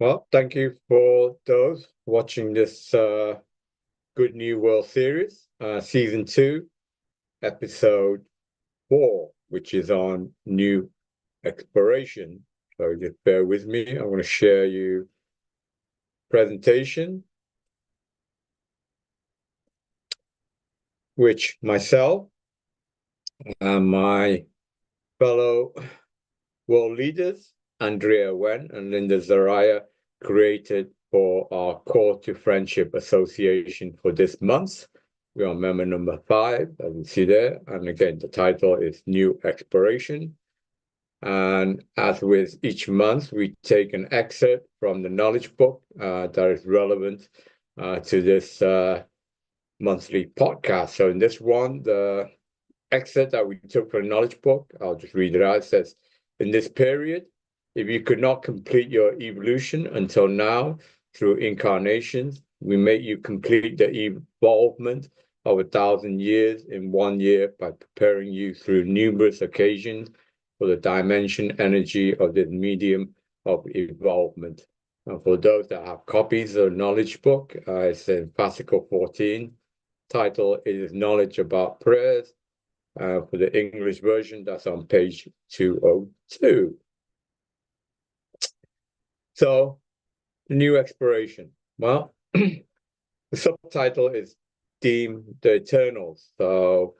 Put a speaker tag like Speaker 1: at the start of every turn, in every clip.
Speaker 1: Well, thank you for those watching this Good New World series, season 2, episode 4, which is on new exploration. So just bear with me. I want to share you presentation, which myself and my fellow world leaders, Andrea Wen and Linda Zaraya, created for our Call to Friendship Association for this month. We are member number 5, as you see there. And again, the title is New Exploration. And as with each month, we take an excerpt from the knowledge book that is relevant to this monthly podcast. So in this one, the excerpt that we took from the knowledge book, I'll just read it out. It says, in this period, if you could not complete your evolution until now through incarnations, we make you complete the evolvement of 1,000 years in 1 year by preparing you through numerous occasions for the dimension energy of the medium of evolvement. And for those that have copies of the knowledge book, it's in Fascicle 14. Title is Knowledge About Prayers. For the English version, that's on page 202. So, new exploration. Well, the subtitle is Deem the Eternals. So,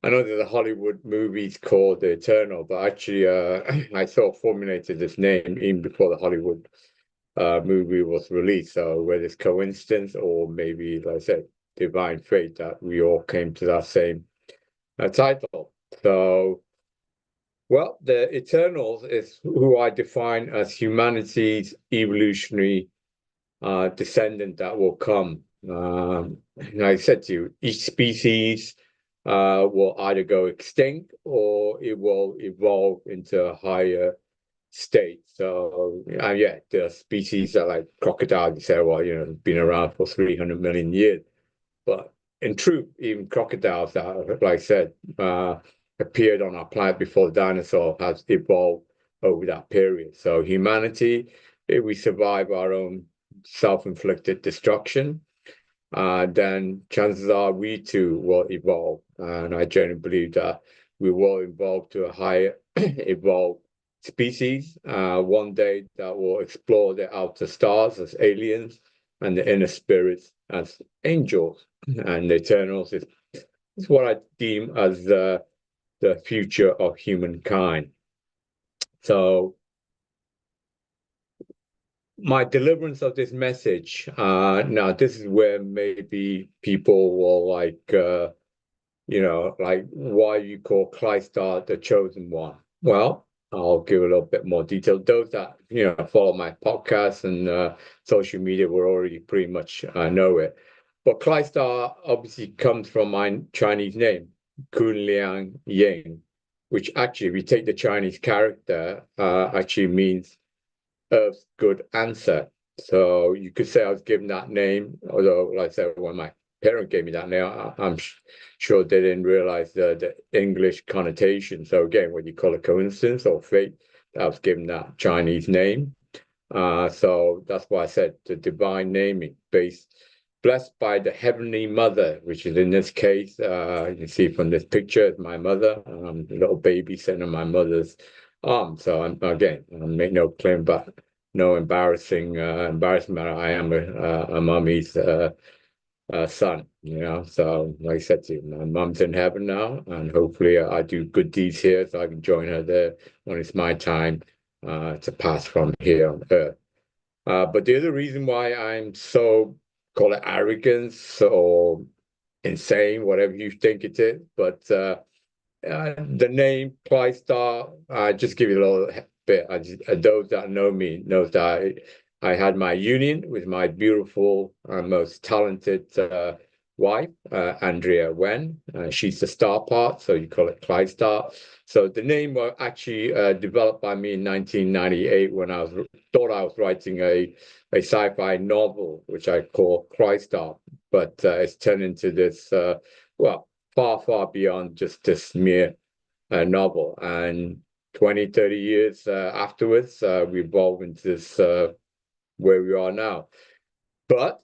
Speaker 1: I know there's a Hollywood movies called The Eternal, but actually, I sort of formulated this name even before the Hollywood movie was released. So, whether it's coincidence or maybe, like I said, divine fate that we all came to that same title. So, well, the Eternals is who I define as humanity's evolutionary descendant that will come. Like I said to you, each species will either go extinct or it will evolve into a higher state. So, yeah, the species that like crocodiles, you say, well, been around for 300 million years. But in truth, even crocodiles that, like I said, appeared on our planet before the dinosaur has evolved over that period. So humanity, if we survive our own self-inflicted destruction, then chances are we too will evolve. And I generally believe that we will evolve to a higher evolved species one day that will explore the outer stars as aliens and the inner spirits as angels. And the Eternals is what I deem as the future of humankind. So my deliverance of this message, now this is where maybe people will like, like why you call Clystar the chosen one. Well, I'll give a little bit more detail. Those that, follow my podcast and social media will already pretty much know it. But Clystar obviously comes from my Chinese name, Kun Liang Ying, which actually, if you take the Chinese character, actually means Earth's good answer. So you could say I was given that name, although, like I said, when my parent gave me that name, I'm sure they didn't realize the English connotation. So again, what you call a coincidence or fate, I was given that Chinese name. So that's why I said the divine naming, blessed by the Heavenly Mother, which is in this case, you can see from this picture, it's my mother, a little baby sitting on my mother's arm. So I make no claim about no embarrassment. I am a mummy's son, So like I said to you, my mum's in heaven now, and hopefully I do good deeds here so I can join her there when it's my time to pass from here on earth. But the other reason why I'm so, call it arrogance or insane, whatever you think it is, but the name Clystar, just give you a little bit. Those that know me knows that I had my union with my beautiful and most talented wife, Andrea Wen. She's the star part, so you call it Clystar. So the name was actually developed by me in 1998 when I thought I was writing a sci-fi novel, which I call Clystar, but it's turned into this, far, far beyond just this mere novel. And 20, 30 years afterwards, we evolved into this where we are now. But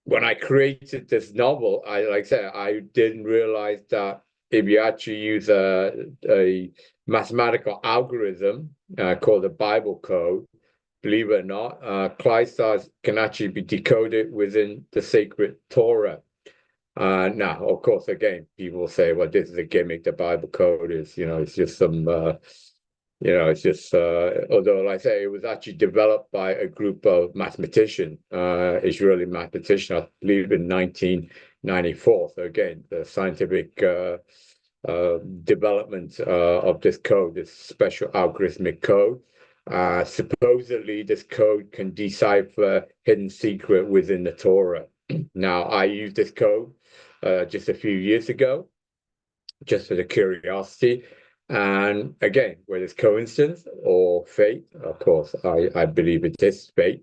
Speaker 1: when I created this novel, like I said, I didn't realize that if you actually use a mathematical algorithm called the Bible code, believe it or not, Kleist stars can actually be decoded within the sacred Torah. Now, of course, again, people say, well, this is a gimmick. The Bible code is, it's just some, it's just, although, like I say, it was actually developed by a group of mathematicians, Israeli mathematicians, I believe in 1994. So again, the scientific development of this code, this special algorithmic code. Supposedly, this code can decipher hidden secret within the Torah. Now, I used this code just a few years ago, just for the curiosity. And again, whether it's coincidence or fate, of course, I believe it is fate.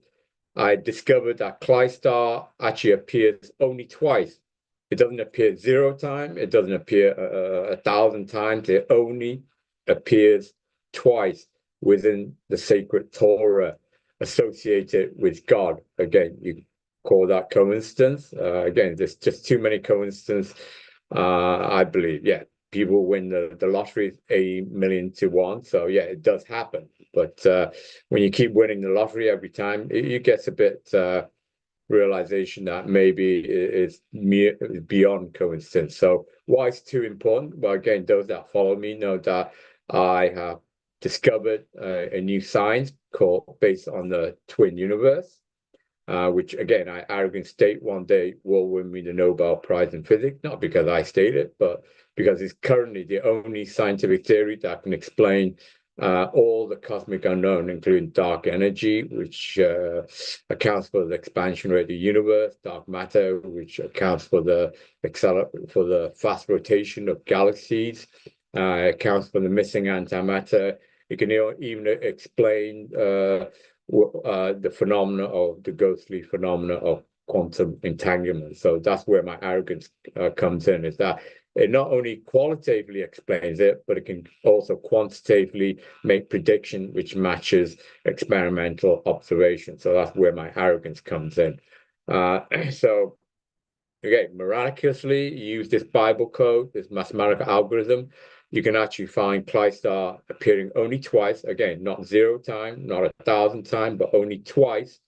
Speaker 1: I discovered that Kleist star actually appears only twice. It doesn't appear 0 times. It doesn't appear 1,000 times. It only appears twice within the sacred Torah associated with God. Again, you call that coincidence. Again, there's just too many coincidences. I believe, yeah, people win the lottery 1,000,000 to 1. So yeah, it does happen. But when you keep winning the lottery every time, it gets a bit realization that maybe it's beyond coincidence. So why it's too important? Well, again, those that follow me know that I have discovered a new science called based on the twin universe. Which again, I arrogantly state one day will win me the Nobel Prize in Physics, not because I state it, but because it's currently the only scientific theory that can explain all the cosmic unknown, including dark energy, which accounts for the expansion rate of the universe, dark matter, which accounts for the fast rotation of galaxies, accounts for the missing antimatter. It can even explain the phenomena of the ghostly phenomena of quantum entanglement. So that's where my arrogance comes in, is that it not only qualitatively explains it, but it can also quantitatively make prediction which matches experimental observation. So that's where my arrogance comes in. So again, miraculously, you use this Bible code, this mathematical algorithm, you can actually find Kleist star appearing only twice. Again, not 0 times, not 1,000 times, but only twice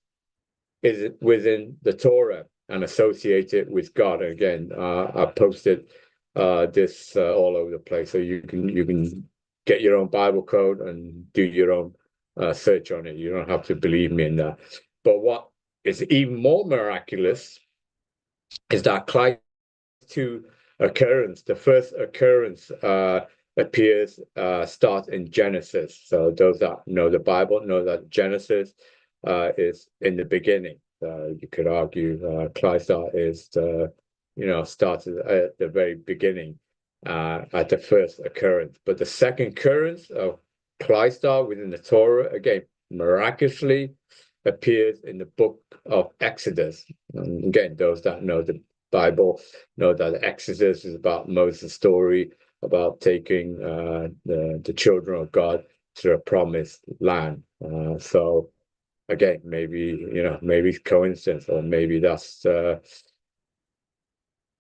Speaker 1: is it within the Torah and associated with God. And again, I posted this all over the place, so you can get your own Bible code and do your own search on it. You don't have to believe me in that. But what is even more miraculous is that Kleist 2 occurrence, the first occurrence appears starts in Genesis. So those that know the Bible know that Genesis is in the beginning. You could argue Kleist star is started at the very beginning at the first occurrence. But the second occurrence of Kleist star within the Torah, again, miraculously appears in the book of Exodus. And again, those that know the Bible know that Exodus is about Moses' story about taking the children of God to a promised land. So again, maybe it's coincidence, or maybe that's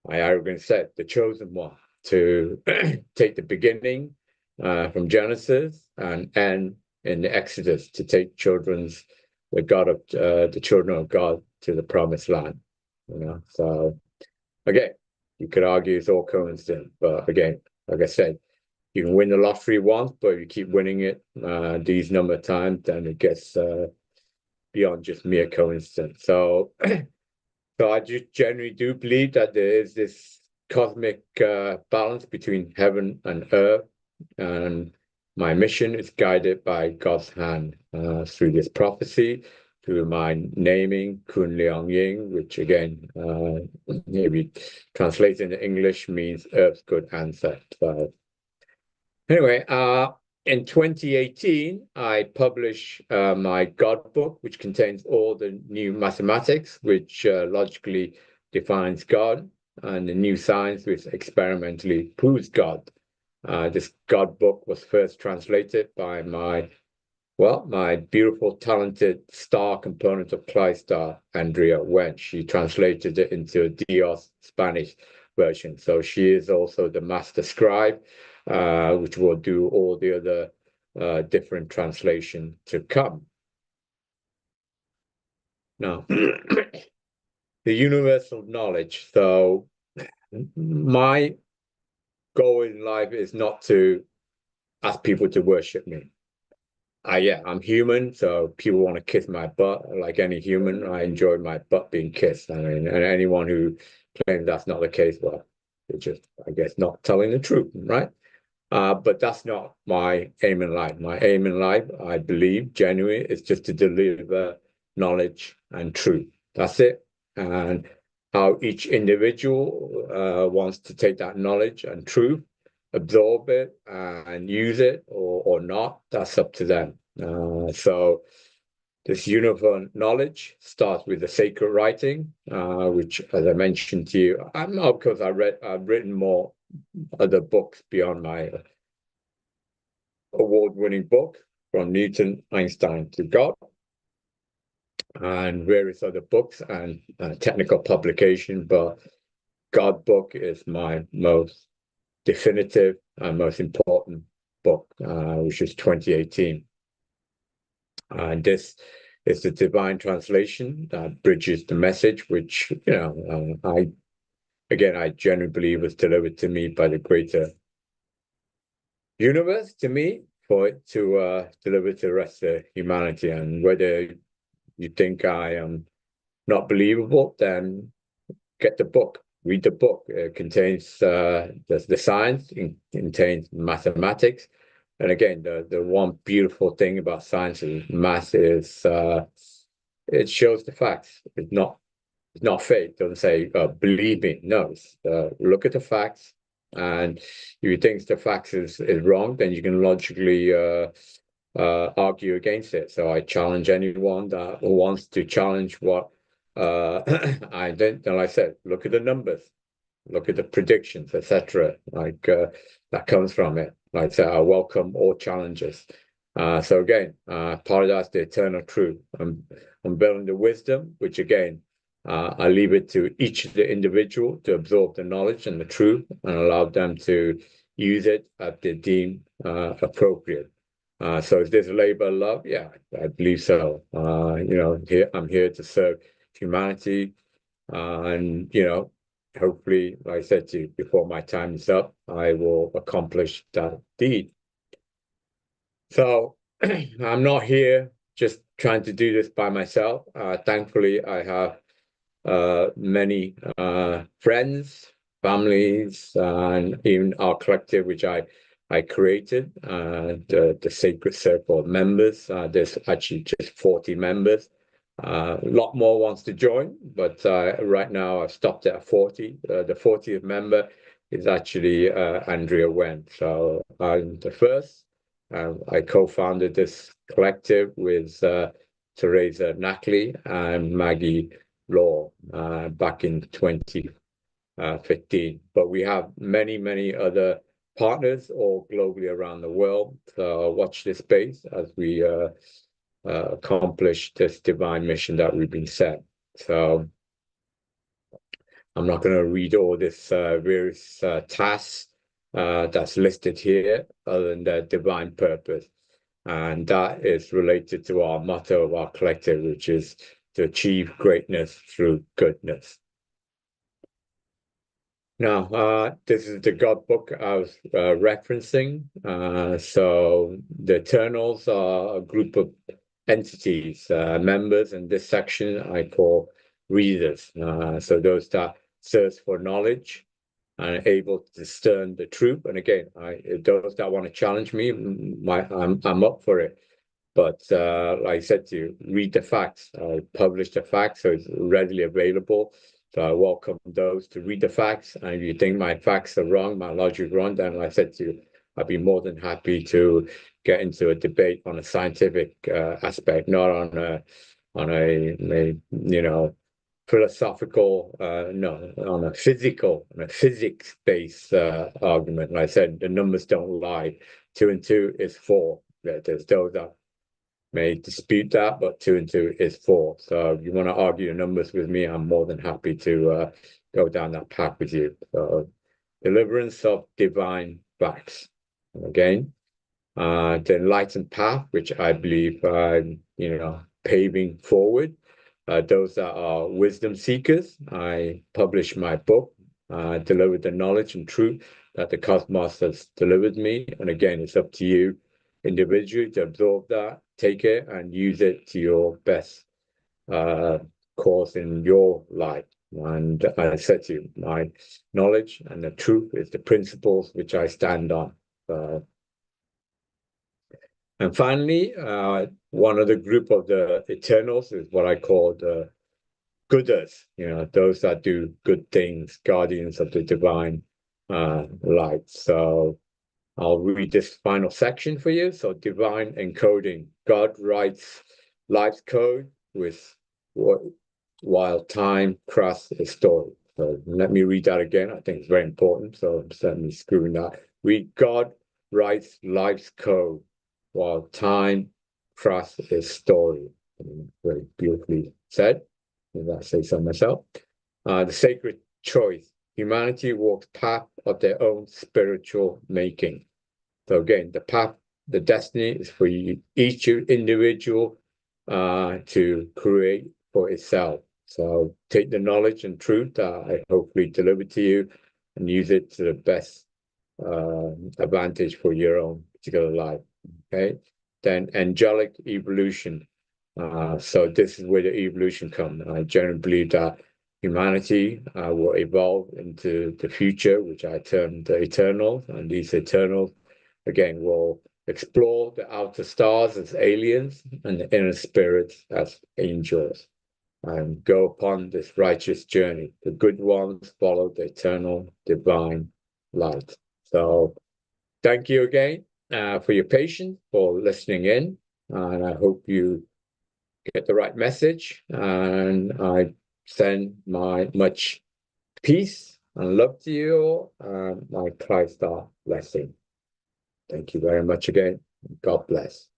Speaker 1: I arrogantly said the chosen one to take the beginning from Genesis and end in the Exodus to take the children of God to the promised land. So again, you could argue it's all coincidence, but again, like I said, you can win the lottery once, but if you keep winning it these number of times, then it gets beyond just mere coincidence. So, so I just generally do believe that there is this cosmic balance between heaven and earth, and my mission is guided by God's hand through this prophecy, through my naming Kun Liang Ying, which again, maybe translated into English means Earth's good ancestor. So anyway, in 2018, I published my God book, which contains all the new mathematics, which logically defines God, and the new science, which experimentally proves God. This God book was first translated by my Well, my beautiful, talented star component of ClydStar, Andrea Wen, she translated it into a Dios Spanish version. So she is also the master scribe, which will do all the other different translation to come. Now, the universal knowledge. So my goal in life is not to ask people to worship me. Yeah, I'm human, so people want to kiss my butt. Like any human, I enjoy my butt being kissed. I mean, and anyone who claims that's not the case, well, they're just, I guess, not telling the truth, right? But that's not my aim in life. My aim in life, I believe, genuinely, is just to deliver knowledge and truth. That's it. And how each individual wants to take that knowledge and truth, absorb it and use it or not, that's up to them. So this uniform knowledge starts with the sacred writing, which, as I mentioned to you, I'm not because I've written more other books beyond my award-winning book, From Newton, Einstein to God, and various other books and technical publication. But God book is my most definitive and most important book, which is 2018. And this is the divine translation that bridges the message, which, I genuinely believe was delivered to me by the greater universe, to me, for it to deliver to the rest of humanity. And whether you think I am not believable, then get the book, read the book. It contains the science, it contains mathematics. And again, the one beautiful thing about science is math is it shows the facts. It's not fake. It doesn't say believe me. No, look at the facts. And if you think the facts is wrong, then you can logically argue against it. So I challenge anyone that wants to challenge what I did. And like I said, look at the numbers, look at the predictions, etc. That comes from it. Like I said, I welcome all challenges. So again, part of that's the eternal truth. I'm building the wisdom, which again, I leave it to each of the individual to absorb the knowledge and the truth and allow them to use it as they deem appropriate. So is this a labor of love? Yeah, I believe so. I'm here to serve humanity, and hopefully, like I said to you, before my time is up, I will accomplish that deed. So I'm not here just trying to do this by myself. Thankfully, I have many friends, families, and even our collective, which I created, the Sacred Circle of members. There's actually just 40 members. A lot more wants to join, but right now I've stopped at 40. The 40th member is actually Andrea Wen. So I'm the first. I co-founded this collective with Teresa Nackley and Maggie Law back in 2015. But we have many, many other partners all globally around the world. So watch this space as we accomplish this divine mission that we've been set. So I'm not going to read all this various tasks that's listed here, other than their divine purpose. And that is related to our motto of our collective, which is to achieve greatness through goodness. Now, this is the God book I was referencing. So the Eternals are a group of entities, members, and this section I call readers. So those that search for knowledge and able to discern the truth. And again, those that want to challenge me, I'm up for it. But like I said to you, read the facts. I publish the facts, so it's readily available. So I welcome those to read the facts. And if you think my facts are wrong, my logic is wrong, then like I said to you, I'd be more than happy to get into a debate on a scientific aspect, not on a philosophical, no, on a physics-based argument. Like I said, the numbers don't lie. 2 and 2 is 4. There's those that may dispute that, but 2 and 2 is 4. So if you want to argue the numbers with me, I'm more than happy to go down that path with you. So deliverance of divine facts. And again, the enlightened path, which I believe, paving forward. Those that are wisdom seekers, I published my book, Delivered the Knowledge and Truth that the Cosmos has delivered me. And again, it's up to you individually to absorb that, take it, and use it to your best cause in your life. And I said to you, my knowledge and the truth is the principles which I stand on. And finally, one other group of the Eternals is what I call the gooders, those that do good things, guardians of the divine light. So I'll read this final section for you. So divine encoding. God writes life's code with while time crafts a story. So let me read that again. I think it's very important. So I'm certainly screwing that. God writes life's code while time crafts a story. Very beautifully said. If I say so myself. The sacred choice. Humanity walks path of their own spiritual making. So again, the path, the destiny is for each individual to create for itself. So take the knowledge and truth that I hopefully delivered to you and use it to the best advantage for your own particular life. Okay. Then angelic evolution. So this is where the evolution comes. I generally believe that humanity will evolve into the future, which I term the eternals, and these eternals again will explore the outer stars as aliens and the inner spirits as angels and go upon this righteous journey. The good ones follow the eternal divine light. So thank you again for your patience, for listening in, and I hope you get the right message. And I send my much peace and love to you all, and my Christ blessing. Thank you very much again. God bless.